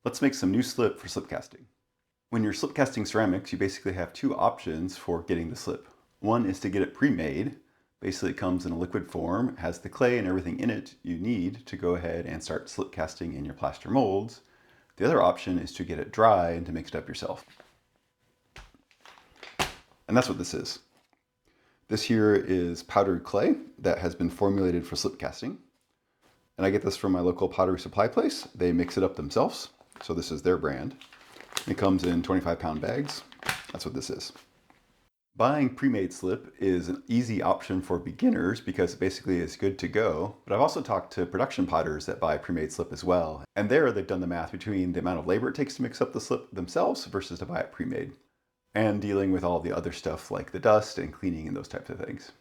Let's make some new slip for slip casting. When you're slip casting ceramics, you basically have two options for getting the slip. One is to get it pre-made. Basically it comes in a liquid form, has the clay and everything in it you need to go ahead and start slip casting in your plaster molds. The other option is to get it dry and to mix it up yourself. And that's what this is. This here is powdered clay that has been formulated for slip casting. And I get this from my local pottery supply place. They mix it up themselves. So this is their brand. It comes in 25-pound bags. That's what this is. Buying pre-made slip is an easy option for beginners because it basically is good to go. But I've also talked to production potters that buy pre-made slip as well. And there they've done the math between the amount of labor it takes to mix up the slip themselves versus to buy it pre-made. And dealing with all the other stuff like the dust and cleaning and those types of things.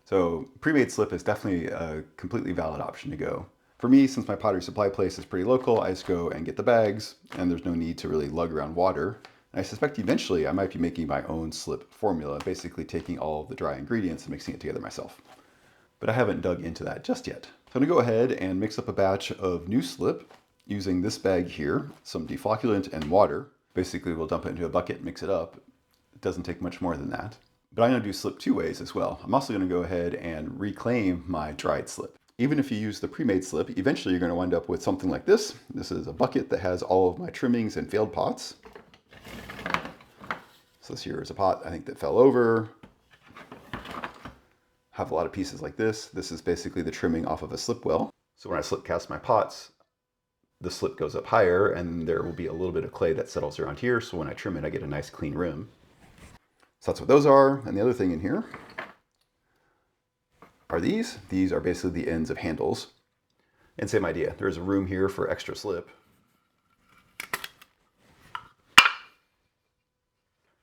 So pre-made slip is definitely a completely valid option to go. For me, since my pottery supply place is pretty local, I just go and get the bags, and there's no need to really lug around water. And I suspect eventually I might be making my own slip formula, basically taking all of the dry ingredients and mixing it together myself. But I haven't dug into that just yet. So I'm gonna go ahead and mix up a batch of new slip using this bag here, some deflocculant and water. Basically we'll dump it into a bucket and mix it up. It doesn't take much more than that. But I'm gonna do slip two ways as well. I'm also gonna go ahead and reclaim my dried slip. Even if you use the pre-made slip, eventually you're going to wind up with something like this. This is a bucket that has all of my trimmings and failed pots. So this here is a pot, I think, that fell over. Have a lot of pieces like this. This is basically the trimming off of a slip well. So when I slip cast my pots, the slip goes up higher and there will be a little bit of clay that settles around here. So when I trim it, I get a nice clean rim. So that's what those are. And the other thing in here are these. These are basically the ends of handles. And same idea, there's a room here for extra slip.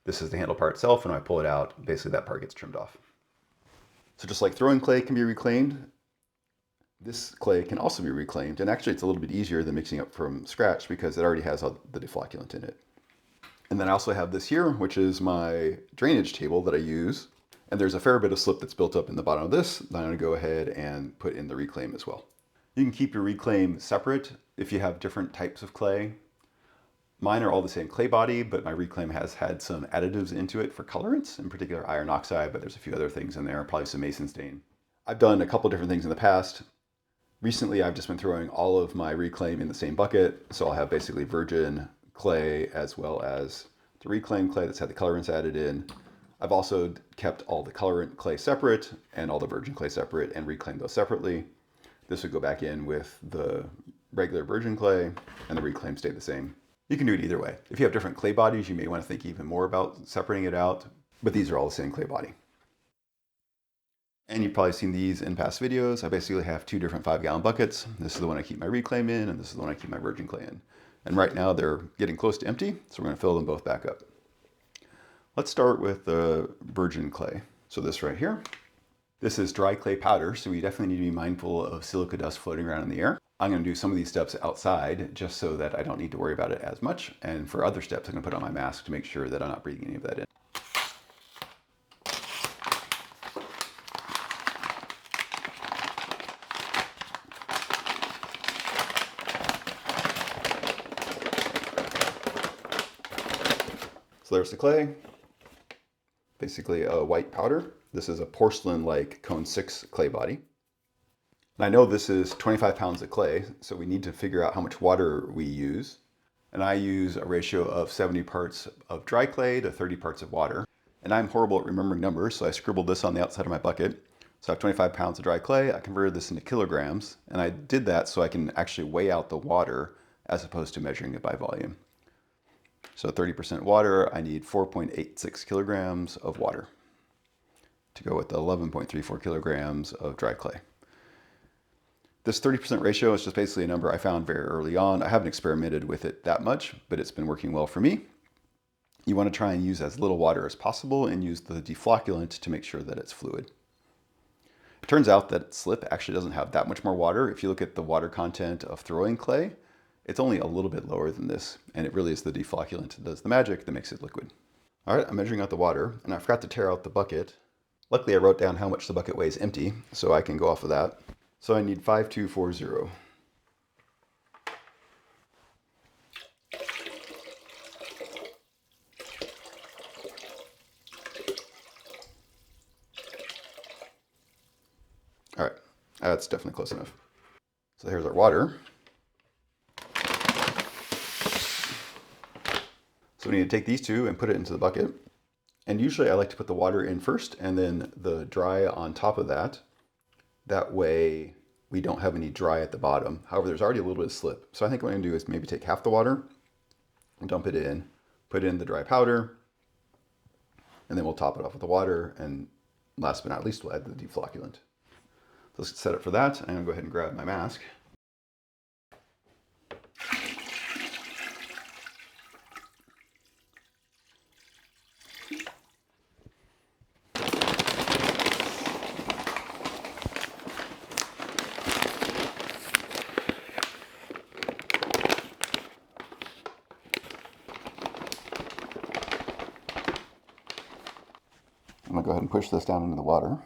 This is the handle part itself, and when I pull it out, basically that part gets trimmed off. So just like throwing clay can be reclaimed, this clay can also be reclaimed, and actually it's a little bit easier than mixing up from scratch because it already has all the deflocculant in it. And then I also have this here, which is my drainage table that I use. And there's a fair bit of slip that's built up in the bottom of this that I'm going to go ahead and put in the reclaim as well. You can keep your reclaim separate if you have different types of clay. Mine are all the same clay body, but my reclaim has had some additives into it for colorants, in particular iron oxide, but there's a few other things in there, probably some mason stain. I've done a couple different things in the past. Recently, I've just been throwing all of my reclaim in the same bucket, so I'll have basically virgin clay as well as the reclaim clay that's had the colorants added in. I've also kept all the colorant clay separate and all the virgin clay separate and reclaimed those separately. This would go back in with the regular virgin clay and the reclaim stayed the same. You can do it either way. If you have different clay bodies, you may want to think even more about separating it out, but these are all the same clay body. And you've probably seen these in past videos. I basically have two different 5-gallon buckets. This is the one I keep my reclaim in, and this is the one I keep my virgin clay in. And right now they're getting close to empty, so we're going to fill them both back up. Let's start with the virgin clay. So this right here, this is dry clay powder, so we definitely need to be mindful of silica dust floating around in the air. I'm going to do some of these steps outside just so that I don't need to worry about it as much. And for other steps, I'm going to put on my mask to make sure that I'm not breathing any of that in. So there's the clay. Basically a white powder. This is a porcelain-like cone 6 clay body. And I know this is 25 pounds of clay, so we need to figure out how much water we use. And I use a ratio of 70 parts of dry clay to 30 parts of water. And I'm horrible at remembering numbers, so I scribbled this on the outside of my bucket. So I have 25 pounds of dry clay. I converted this into kilograms, and I did that so I can actually weigh out the water as opposed to measuring it by volume. So 30% water, I need 4.86 kilograms of water to go with the 11.34 kilograms of dry clay. This 30% ratio is just basically a number I found very early on. I haven't experimented with it that much, but it's been working well for me. You want to try and use as little water as possible and use the deflocculant to make sure that it's fluid. It turns out that slip actually doesn't have that much more water. If you look at the water content of throwing clay, it's only a little bit lower than this, and it really is the deflocculant that does the magic that makes it liquid. All right, I'm measuring out the water, and I forgot to tear out the bucket. Luckily, I wrote down how much the bucket weighs empty, so I can go off of that. So I need 5240. That's definitely close enough. So here's our water. So we need to take these two and put it into the bucket. And usually I like to put the water in first and then the dry on top of that. That way we don't have any dry at the bottom. However, there's already a little bit of slip. So I think what I'm gonna do is maybe take half the water, dump it in, put in the dry powder, and then we'll top it off with the water. And last but not least, we'll add the deflocculant. So let's set it for that. I'm gonna go ahead and grab my mask. I'm gonna go ahead and push this down into the water.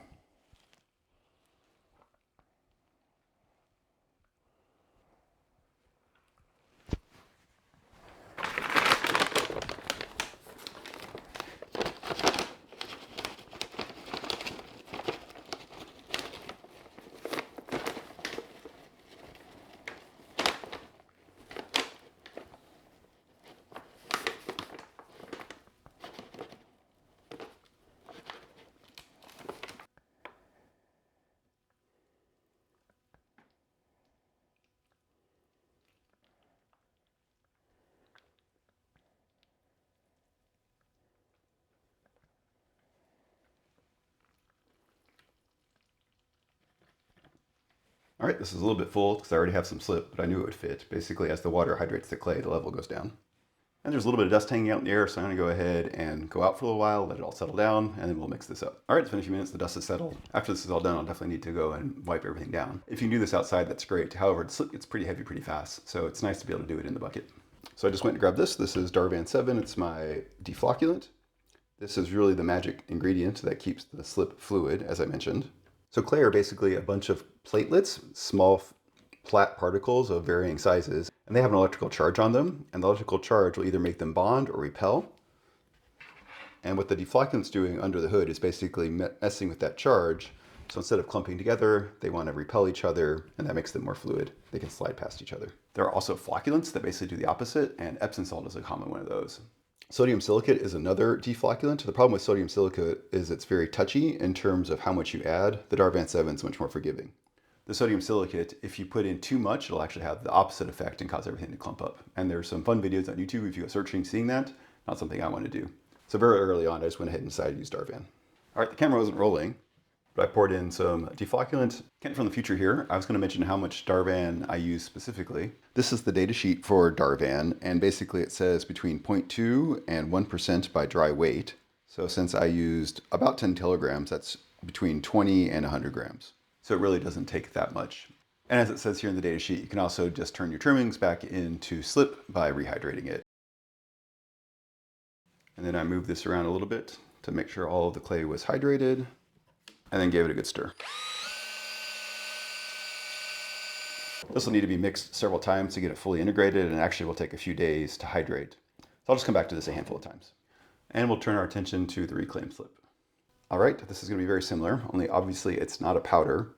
All right, this is a little bit full because I already have some slip, but I knew it would fit. Basically, as the water hydrates the clay, the level goes down. And there's a little bit of dust hanging out in the air, so I'm gonna go ahead and go out for a little while, let it all settle down, and then we'll mix this up. All right, it's been a few minutes, the dust has settled. After this is all done, I'll definitely need to go and wipe everything down. If you can do this outside, that's great. However, the slip gets pretty heavy pretty fast, so it's nice to be able to do it in the bucket. So I just went and grabbed this. This is Darvan 7, it's my deflocculant. This is really the magic ingredient that keeps the slip fluid, as I mentioned. So clay are basically a bunch of platelets, small flat particles of varying sizes, and they have an electrical charge on them, and the electrical charge will either make them bond or repel. And what the deflocculant's doing under the hood is basically messing with that charge. So instead of clumping together, they want to repel each other, and that makes them more fluid. They can slide past each other. There are also flocculants that basically do the opposite, and Epsom salt is a common one of those. Sodium silicate is another deflocculant. The problem with sodium silicate is it's very touchy in terms of how much you add. The Darvan 7 is much more forgiving. The sodium silicate, if you put in too much, it'll actually have the opposite effect and cause everything to clump up. And there's some fun videos on YouTube if you go searching, seeing that. Not something I want to do. So very early on, I just went ahead and decided to use Darvan. All right, the camera wasn't rolling, but I poured in some deflocculant. Kent from the future here. I was going to mention how much Darvan I use specifically. This is the data sheet for Darvan, and basically it says between 0.2 and 1% by dry weight. So since I used about 10 kilograms, that's between 20 and 100 grams. So it really doesn't take that much. And as it says here in the data sheet, you can also just turn your trimmings back into slip by rehydrating it. And then I moved this around a little bit to make sure all of the clay was hydrated, and then gave it a good stir. This will need to be mixed several times to get it fully integrated, and actually will take a few days to hydrate. So I'll just come back to this a handful of times. And we'll turn our attention to the reclaimed slip. All right, this is going to be very similar, only obviously it's not a powder.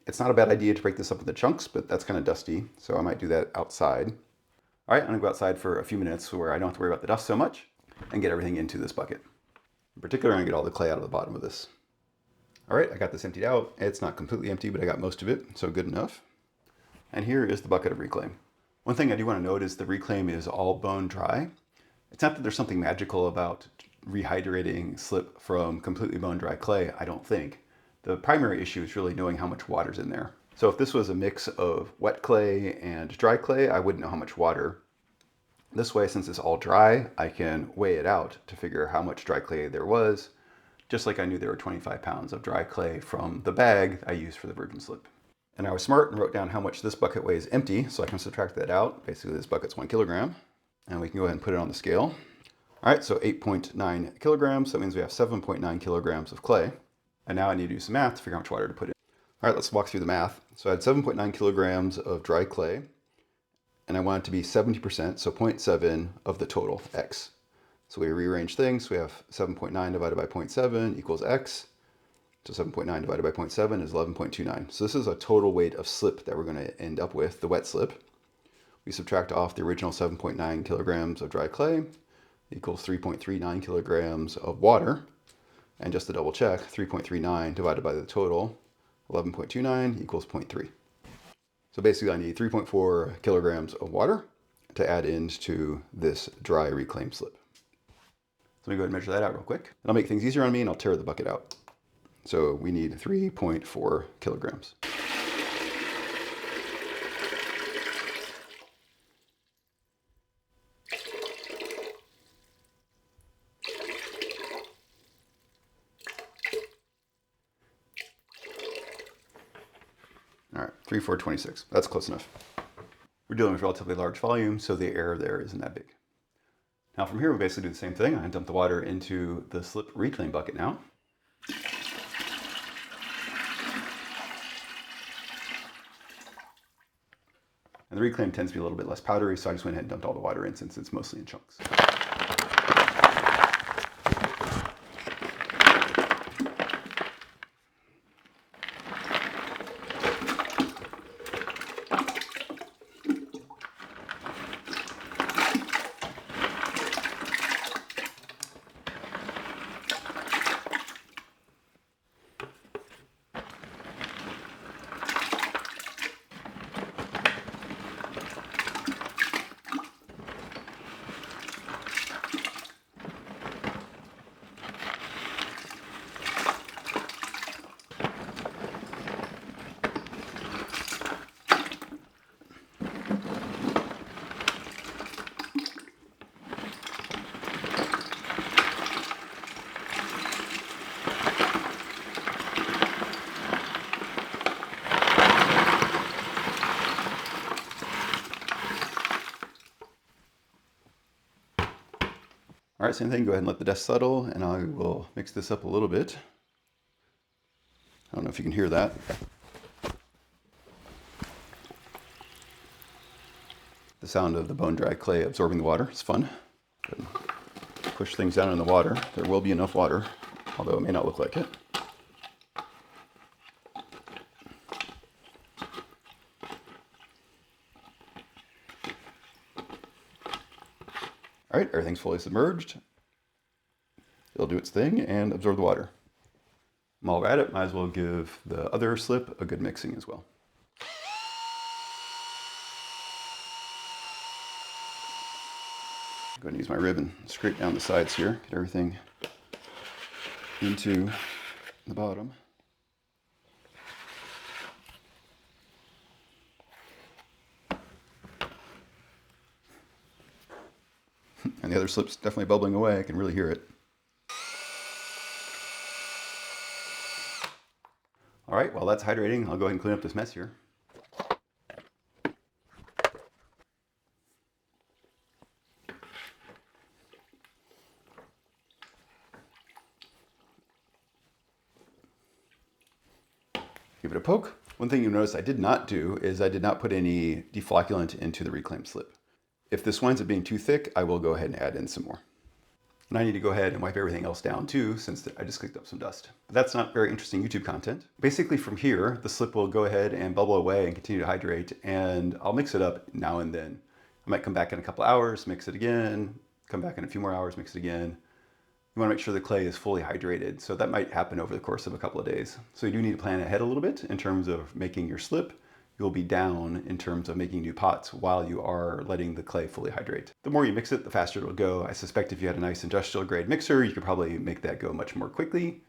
It's not a bad idea to break this up into chunks, but that's kind of dusty, so I might do that outside. All right, I'm going to go outside for a few minutes where I don't have to worry about the dust so much and get everything into this bucket. In particular, I'm going to get all the clay out of the bottom of this. All right, I got this emptied out. It's not completely empty, but I got most of it, so good enough. And here is the bucket of reclaim. One thing I do want to note is the reclaim is all bone dry. It's not that there's something magical about rehydrating slip from completely bone dry clay, I don't think. The primary issue is really knowing how much water's in there. So if this was a mix of wet clay and dry clay, I wouldn't know how much water. This way, since it's all dry, I can weigh it out to figure how much dry clay there was, just like I knew there were 25 pounds of dry clay from the bag I used for the virgin slip. And I was smart and wrote down how much this bucket weighs empty, so I can subtract that out. Basically, this bucket's 1 kilogram, and we can go ahead and put it on the scale. All right, so 8.9 kilograms, that means we have 7.9 kilograms of clay. And now I need to do some math to figure out how much water to put in. All right, let's walk through the math. So I had 7.9 kilograms of dry clay, and I want it to be 70%, so 0.7 of the total, x. So we rearrange things. We have 7.9 divided by 0.7 equals x. So 7.9 divided by 0.7 is 11.29. So this is a total weight of slip that we're going to end up with, the wet slip. We subtract off the original 7.9 kilograms of dry clay, equals 3.39 kilograms of water. And just to double check, 3.39 divided by the total, 11.29 equals 0.3. So basically I need 3.4 kilograms of water to add into this dry reclaimed slip. So let me go ahead and measure that out real quick. And I'll make things easier on me and I'll tear the bucket out. So we need 3.4 kilograms. All right, 3,426. That's close enough. We're dealing with relatively large volume, so the error there isn't that big. Now from here, we basically do the same thing. I dump the water into the slip reclaim bucket now. And the reclaim tends to be a little bit less powdery, so I just went ahead and dumped all the water in since it's mostly in chunks. All right, same thing, go ahead and let the dust settle, and I will mix this up a little bit. I don't know if you can hear that. The sound of the bone-dry clay absorbing the water is fun. Push things down in the water. There will be enough water, although it may not look like it. All right, everything's fully submerged. It'll do its thing and absorb the water. While we're at it, might as well give the other slip a good mixing as well. I'm going to use my rib and scrape down the sides here, get everything into the bottom. And the other slip's definitely bubbling away. I can really hear it. All right, while that's hydrating, I'll go ahead and clean up this mess here. Give it a poke. One thing you notice I did not do is I did not put any deflocculant into the reclaimed slip. If this winds up being too thick, I will go ahead and add in some more. And I need to go ahead and wipe everything else down too, since I just kicked up some dust. But that's not very interesting YouTube content. Basically from here, the slip will go ahead and bubble away and continue to hydrate, and I'll mix it up now and then. I might come back in a couple hours, mix it again, come back in a few more hours, mix it again. You want to make sure the clay is fully hydrated, so that might happen over the course of a couple of days. So you do need to plan ahead a little bit in terms of making your slip. You'll be down in terms of making new pots while you are letting the clay fully hydrate. The more you mix it, the faster it'll go. I suspect if you had a nice industrial grade mixer, you could probably make that go much more quickly.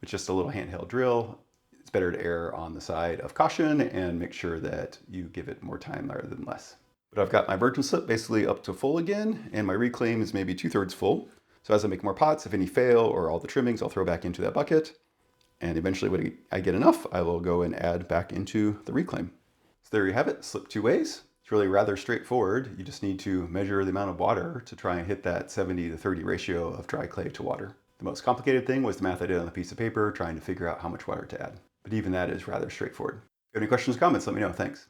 With just a little handheld drill, it's better to err on the side of caution and make sure that you give it more time rather than less. But I've got my virgin slip basically up to full again, and my reclaim is maybe 2/3 full. So as I make more pots, if any fail or all the trimmings, I'll throw back into that bucket. And eventually when I get enough, I will go and add back into the reclaim. So there you have it, slip two ways. It's really rather straightforward. You just need to measure the amount of water to try and hit that 70-30 ratio of dry clay to water. The most complicated thing was the math I did on a piece of paper, trying to figure out how much water to add. But even that is rather straightforward. If you have any questions or comments, let me know. Thanks.